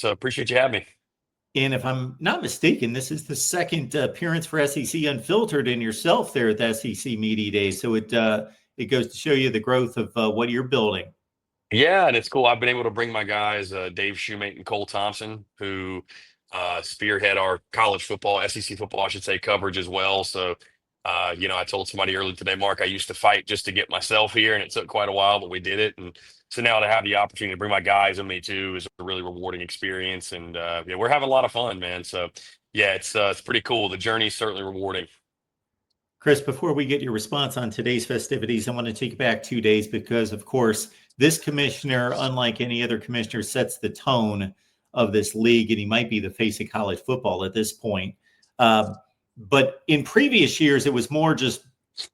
So appreciate you having me. And if I'm not mistaken, this is the second appearance for SEC Unfiltered and yourself there at the SEC Media Day. So it goes to show you the growth of what you're building. Yeah, and it's cool. I've been able to bring my guys, Dave Shoemate and Cole Thompson, who spearhead our college football, SEC football, I should say, coverage as well. So, I told somebody earlier today, Mark, I used to fight just to get myself here, and it took quite a while, but we did it. And so now to have the opportunity to bring my guys with me too is a really rewarding experience. And yeah, we're having a lot of fun, man. So, yeah, it's pretty cool. The journey's certainly rewarding. Chris, before we get your response on today's festivities, I want to take you back 2 days because, of course, this commissioner, unlike any other commissioner, sets the tone of this league, and he might be the face of college football at this point. But in previous years, it was more just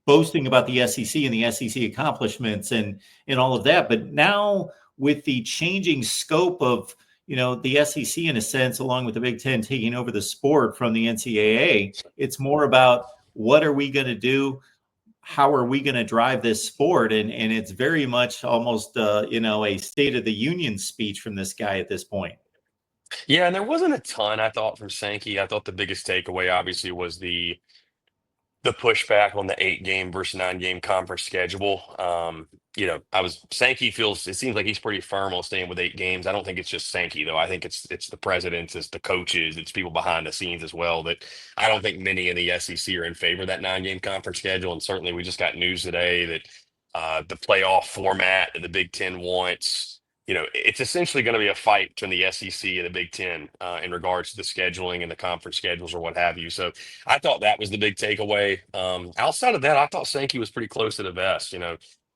boasting about the SEC and the SEC accomplishments and all of that. But now, with the changing scope of the SEC in a sense, along with the Big Ten taking over the sport from the NCAA, it's more about what are we going to do? How are we going to drive this sport? And it's very much almost a State of the Union speech from this guy at this point. Yeah, and there wasn't a ton I thought from Sankey. I thought the biggest takeaway obviously was the pushback on the 8 game versus 9 game conference schedule. Sankey feels it seems like he's pretty firm on staying with 8 games. I don't think it's just Sankey though. I think it's the presidents, it's the coaches, it's people behind the scenes as well. That I don't think many in the SEC are in favor of that 9 game conference schedule. And certainly we just got news today that the playoff format that the Big Ten wants. It's essentially going to be a fight between the SEC and the Big Ten in regards to the scheduling and the conference schedules or what have you. So I thought that was the big takeaway. Outside of that, I thought Sankey was pretty close to the vest.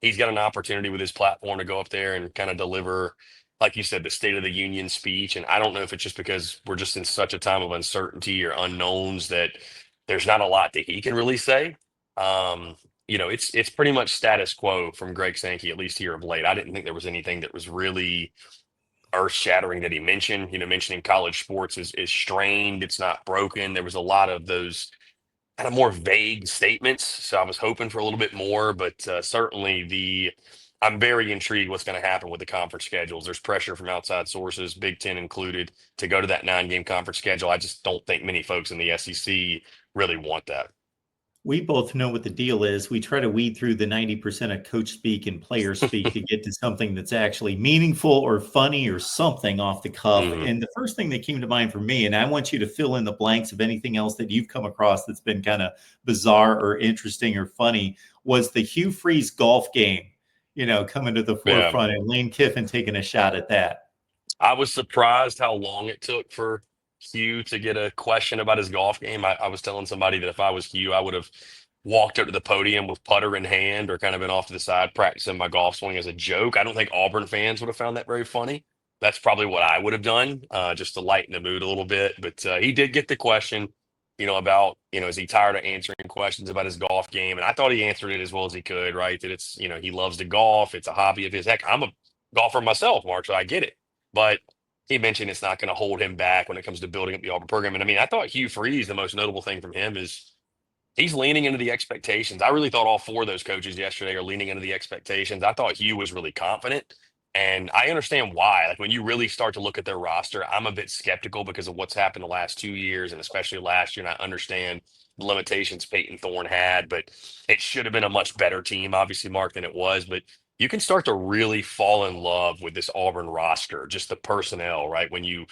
He's got an opportunity with his platform to go up there and kind of deliver, like you said, the State of the Union speech. And I don't know if it's just because we're just in such a time of uncertainty or unknowns that there's not a lot that he can really say. It's pretty much status quo from Greg Sankey, at least here of late. I didn't think there was anything that was really earth shattering that he mentioned. Mentioning college sports is strained, it's not broken. There was a lot of those kind of more vague statements. So I was hoping for a little bit more, but certainly I'm very intrigued what's going to happen with the conference schedules. There's pressure from outside sources, Big Ten included, to go to that 9 game conference schedule. I just don't think many folks in the SEC really want that. We both know what the deal is. We try to weed through the 90% of coach speak and player speak to get to something that's actually meaningful or funny or something off the cuff. Mhm. And the first thing that came to mind for me, and I want you to fill in the blanks of anything else that you've come across that's been kind of bizarre or interesting or funny, was the Hugh Freeze golf game, coming to the Yeah. forefront and Lane Kiffin taking a shot at that. I was surprised how long it took for Hugh to get a question about his golf game. I was telling somebody that if I was Hugh, I would have walked up to the podium with putter in hand or kind of been off to the side practicing my golf swing as a joke. I don't think Auburn fans would have found that very funny. That's probably what I would have done, just to lighten the mood a little bit. But he did get the question, about, is he tired of answering questions about his golf game? And I thought he answered it as well as he could, right? That it's, he loves to golf. It's a hobby of his. Heck, I'm a golfer myself, Mark, so I get it. But he mentioned it's not going to hold him back when it comes to building up the Auburn program. And I mean, I thought Hugh Freeze, the most notable thing from him is he's leaning into the expectations. I really thought all 4 of those coaches yesterday are leaning into the expectations. I thought Hugh was really confident. And I understand why. Like when you really start to look at their roster, I'm a bit skeptical because of what's happened the last 2 years and especially last year. And I understand the limitations Peyton Thorne had, but it should have been a much better team, obviously, Mark, than it was. But you can start to really fall in love with this Auburn roster, just the personnel, right? When you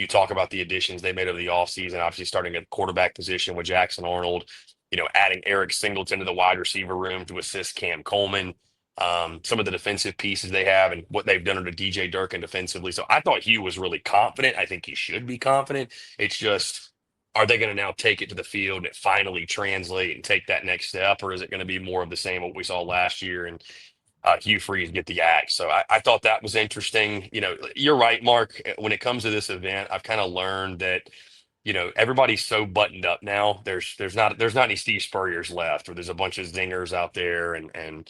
talk about the additions they made over the offseason, obviously starting at quarterback position with Jackson Arnold, adding Eric Singleton to the wide receiver room to assist Cam Coleman, some of the defensive pieces they have and what they've done under DJ Durkin defensively. So I thought Hugh was really confident. I think he should be confident. It's just, are they going to now take it to the field and finally translate and take that next step? Or is it going to be more of the same, what we saw last year? And Hugh Freeze get the axe. So I thought that was interesting. You're right, Mark. When it comes to this event, I've kind of learned that everybody's so buttoned up now. There's not any Steve Spurriers left, or there's a bunch of zingers out there, and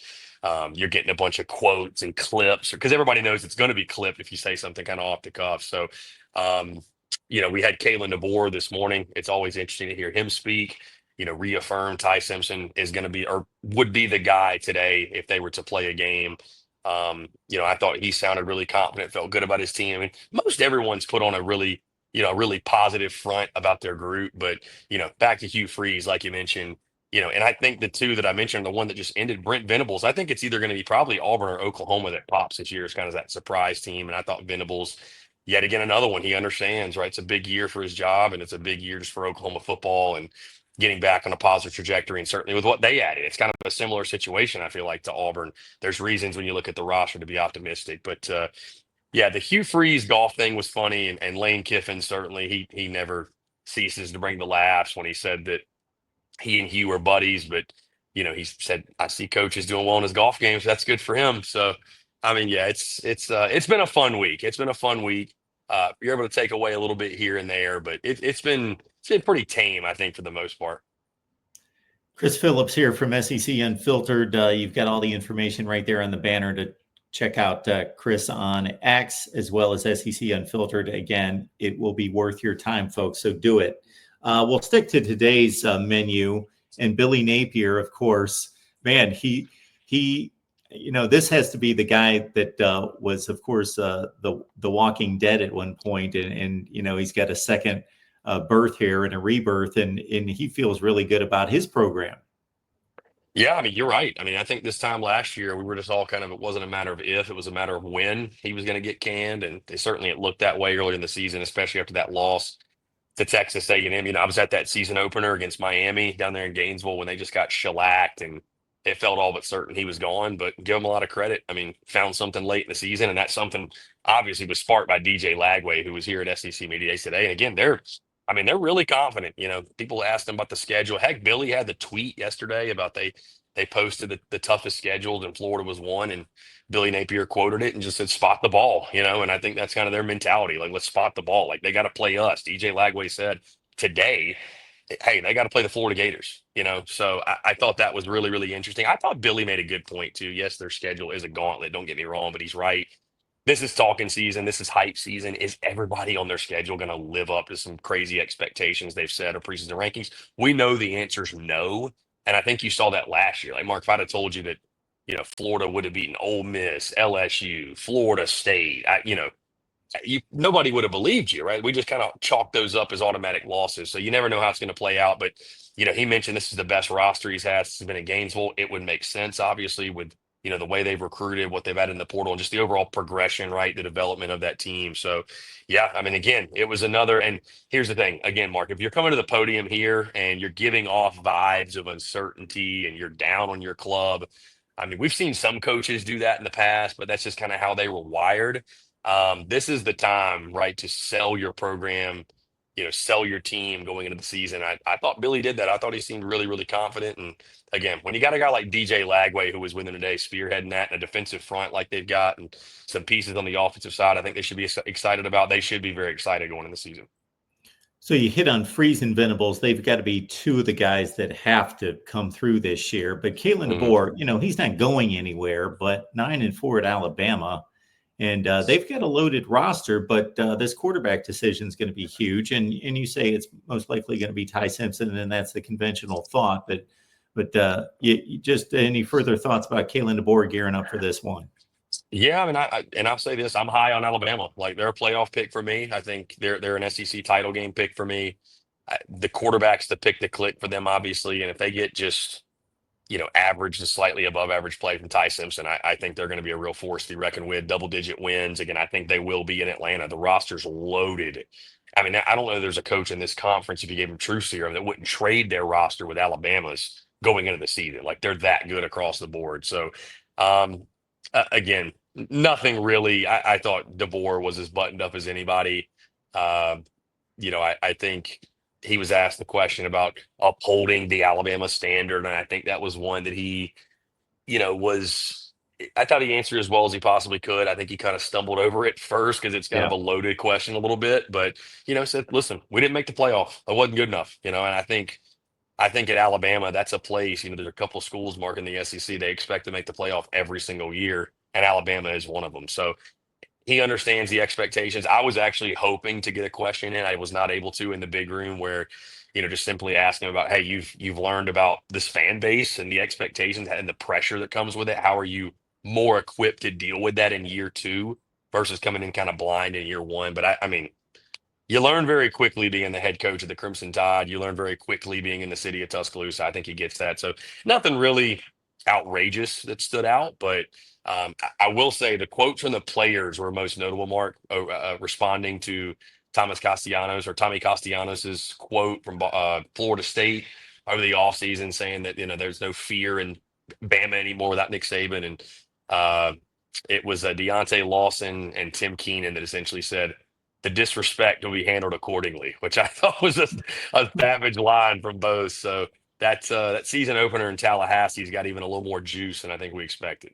you're getting a bunch of quotes and clips because everybody knows it's going to be clipped if you say something kind of off the cuff. So, we had Kalen DeBoer this morning. It's always interesting to hear him speak. Reaffirm Ty Simpson is going to be or would be the guy today if they were to play a game. I thought he sounded really confident, felt good about his team. I mean, most everyone's put on a really, really positive front about their group. But, back to Hugh Freeze, like you mentioned, and I think the two that I mentioned, the one that just ended, Brent Venables, I think it's either going to be probably Auburn or Oklahoma that pops this year as kind of that surprise team. And I thought Venables, yet again, another one he understands, right? It's a big year for his job, and it's a big year just for Oklahoma football and getting back on a positive trajectory. And certainly with what they added, it's kind of a similar situation, I feel like, to Auburn. There's reasons when you look at the roster to be optimistic. But yeah, the Hugh Freeze golf thing was funny, and Lane Kiffin certainly he never ceases to bring the laughs when he said that he and Hugh are buddies. But he said, I see coaches doing well in his golf games. That's good for him. So I mean, yeah, it's been a fun week. It's been a fun week. You're able to take away a little bit here and there, but it's been pretty tame, I think, for the most part. Chris Phillips here from SEC Unfiltered. You've got all the information right there on the banner to check out Chris on X as well as SEC Unfiltered. Again, it will be worth your time, folks. So do it. We'll stick to today's menu. And Billy Napier, of course, man, he, this has to be the guy that was, of course, the Walking Dead at one point, and he's got a second birth here and a rebirth, and he feels really good about his program. Yeah, I mean, you're right. I mean, I think this time last year we were just all kind of, it wasn't a matter of if, it was a matter of when he was going to get canned, and it looked that way earlier in the season, especially after that loss to Texas A&M. I was at that season opener against Miami down there in Gainesville when they just got shellacked, and it felt all but certain he was gone. But give him a lot of credit. I mean, found something late in the season, and that something obviously was sparked by DJ Lagway, who was here at SEC Media Days today. And again, they're really confident. People asked them about the schedule. Heck, Billy had the tweet yesterday about they posted the toughest schedule, and Florida was one, and Billy Napier quoted it and just said, spot the ball, and I think that's kind of their mentality. Like, let's spot the ball. Like, they got to play us. DJ Lagway said today, hey, they got to play the Florida Gators. So I thought that was really, really interesting. I thought Billy made a good point too. Yes, their schedule is a gauntlet. Don't get me wrong, but he's right. This is talking season. This is hype season. Is everybody on their schedule going to live up to some crazy expectations they've set or preseason rankings? We know the answer is no. And I think you saw that last year. Like, Mark, if I'd have told you that, Florida would have beaten Ole Miss, LSU, Florida State, nobody would have believed you, right? We just kind of chalk those up as automatic losses. So you never know how it's going to play out. But, he mentioned this is the best roster he's had since he's been in Gainesville. It would make sense, obviously, with, the way they've recruited, what they've added in the portal, and just the overall progression, right? The development of that team. So, yeah, I mean, again, it was another. And here's the thing, again, Mark, if you're coming to the podium here and you're giving off vibes of uncertainty and you're down on your club, I mean, we've seen some coaches do that in the past, but that's just kind of how they were wired. This is the time, right, to sell your program, sell your team going into the season. I thought Billy did that. I thought he seemed really, really confident. And again, when you got a guy like DJ Lagway, who was within a day spearheading that, and a defensive front like they've got, and some pieces on the offensive side, I think they should be excited about. They should be very excited going into the season. So you hit on Freeze and Venables. They've got to be two of the guys that have to come through this year. But Kalen DeBoer, he's not going anywhere, but 9-4 at Alabama. And they've got a loaded roster, but this quarterback decision is going to be huge. And you say it's most likely going to be Ty Simpson, and that's the conventional thought. But you just any further thoughts about Kalen DeBoer gearing up for this one? Yeah, I mean, I'll say this: I'm high on Alabama. Like, they're a playoff pick for me. I think they're an SEC title game pick for me. The quarterback's the pick to click for them, obviously, and if they get just average to slightly above average play from Ty Simpson, I think they're going to be a real force to be reckoned with. Double-digit wins again. I think they will be in Atlanta. The roster's loaded. I mean, I don't know if there's a coach in this conference, if you gave him true serum, that wouldn't trade their roster with Alabama's going into the season. Like, they're that good across the board. So, again, nothing really. I thought DeBoer was as buttoned up as anybody. Um, I think he was asked the question about upholding the Alabama standard, and I think that was one that he, was. I thought he answered as well as he possibly could. I think he kind of stumbled over it first because it's kind of Yeah. a loaded question a little bit, but said, "Listen, we didn't make the playoff. It wasn't good enough." And I think at Alabama, that's a place. There's a couple of schools, Mark, in the SEC. They expect to make the playoff every single year, and Alabama is one of them. So he understands the expectations. I was actually hoping to get a question in. I was not able to in the big room where, just simply asking about, hey, you've learned about this fan base and the expectations and the pressure that comes with it. How are you more equipped to deal with that in year two versus coming in kind of blind in year one. But I mean, you learn very quickly being the head coach of the Crimson Tide. You learn very quickly being in the city of Tuscaloosa. I think he gets that. So nothing really outrageous that stood out, but I will say the quotes from the players were most notable. Mark, responding to Thomas Castellanos or Tommy Castellanos's quote from Florida State over the offseason saying that there's no fear in Bama anymore without Nick Saban, and uh, it was Deontay Lawson and Tim Keenan that essentially said the disrespect will be handled accordingly, which I thought was a savage line from both. So that season opener in Tallahassee's got even a little more juice than I think we expected.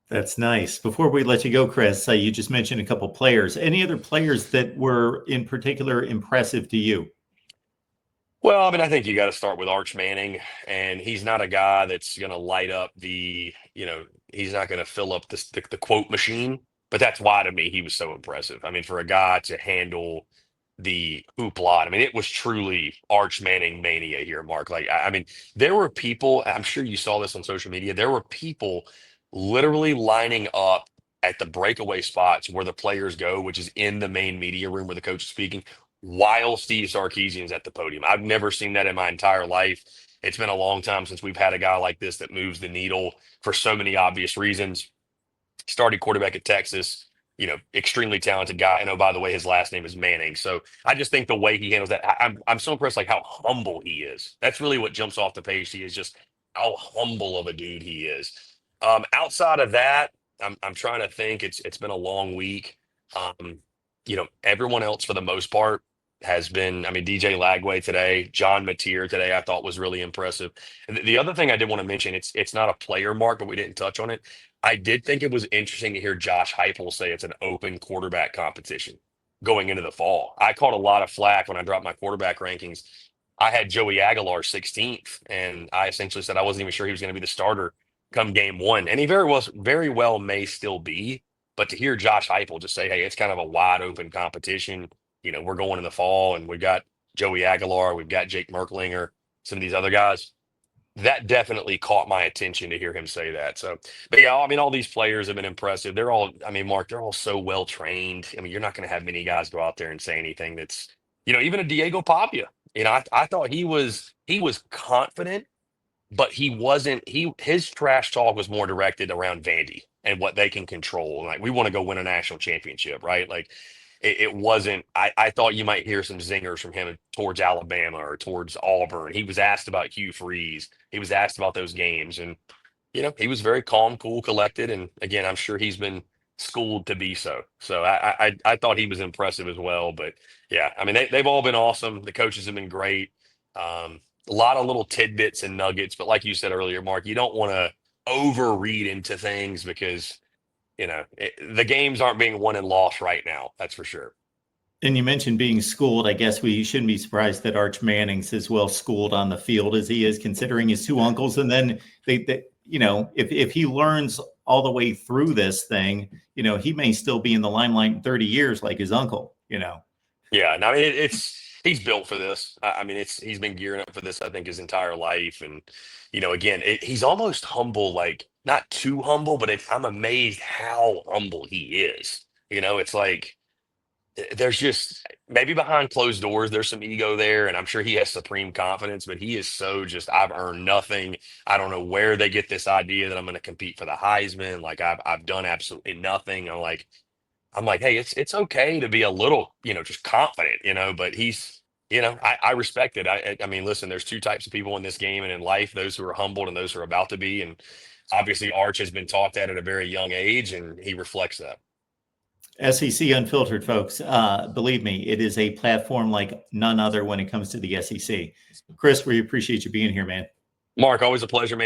That's nice. Before we let you go, Chris, you just mentioned a couple players. Any other players that were in particular impressive to you? Well, I mean, I think you got to start with Arch Manning, and he's not a guy that's going to light up he's not going to fill up the quote machine, but that's why to me he was so impressive. I mean, for a guy to handle the hoopla, I mean, it was truly Arch Manning mania here, Mark. Like, I mean, there were people, I'm sure you saw this on social media, there were people literally lining up at the breakaway spots where the players go, which is in the main media room where the coach is speaking while Steve Sarkisian's at the podium. I've never seen that in my entire life. It's been a long time since we've had a guy like this that moves the needle for so many obvious reasons. Started quarterback at Texas, extremely talented guy. And oh, by the way, his last name is Manning. So I just think the way he handles that, I'm so impressed, like how humble he is. That's really what jumps off the page. He is just how humble of a dude he is. Outside of that, I'm trying to think. It's been a long week. Everyone else for the most part has been. I mean, DJ Lagway today, John Mateer today, I thought was really impressive. And the other thing I did want to mention, it's not a player, Mark, but we didn't touch on it. I did think it was interesting to hear Josh Heupel say it's an open quarterback competition going into the fall. I caught a lot of flack when I dropped my quarterback rankings. I had Joey Aguilar 16th, and I essentially said I wasn't even sure he was going to be the starter come game one, and he very well may still be. But to hear Josh Heupel just say, "Hey, it's kind of a wide open competition," we're going in the fall, and we've got Joey Aguilar, we've got Jake Merklinger, some of these other guys that definitely caught my attention to hear him say that. So, but yeah, I mean, all these players have been impressive. They're all, I mean, Mark, they're all so well trained. I mean, you're not going to have many guys go out there and say anything that's, even a Diego Papia. I thought he was confident, but he wasn't. His trash talk was more directed around Vandy and what they can control. Like we want to go win a national championship, right? Like it wasn't. I thought you might hear some zingers from him towards Alabama or towards Auburn. He was asked about Hugh Freeze. He was asked about those games, and he was very calm, cool, collected. And again, I'm sure he's been schooled to be so. So I thought he was impressive as well. But yeah, I mean they've all been awesome. The coaches have been great. A lot of little tidbits and nuggets, but like you said earlier, Mark, you don't want to overread into things because the games aren't being won and lost right now. That's for sure. And you mentioned being schooled. I guess we shouldn't be surprised that Arch Manning's as well schooled on the field as he is, considering his two uncles. And then if he learns all the way through this thing, he may still be in the limelight in 30 years like his uncle. Yeah, no, I mean he's built for this. I mean he's been gearing up for this. I think his entire life, and again, he's almost humble, like not too humble, but I'm amazed how humble he is. It's like there's just maybe behind closed doors there's some ego there, and I'm sure he has supreme confidence, but he is so just I've earned nothing. I don't know where they get this idea that I'm going to compete for the Heisman. Like I've done absolutely nothing. I'm like, hey, it's okay to be a little, just confident, but he's, I respect it. I mean, listen, there's two types of people in this game and in life, those who are humbled and those who are about to be. And obviously Arch has been taught that at a very young age, and he reflects that. SEC Unfiltered, folks. Believe me, it is a platform like none other when it comes to the SEC. Chris, we appreciate you being here, man. Mark, always a pleasure, man.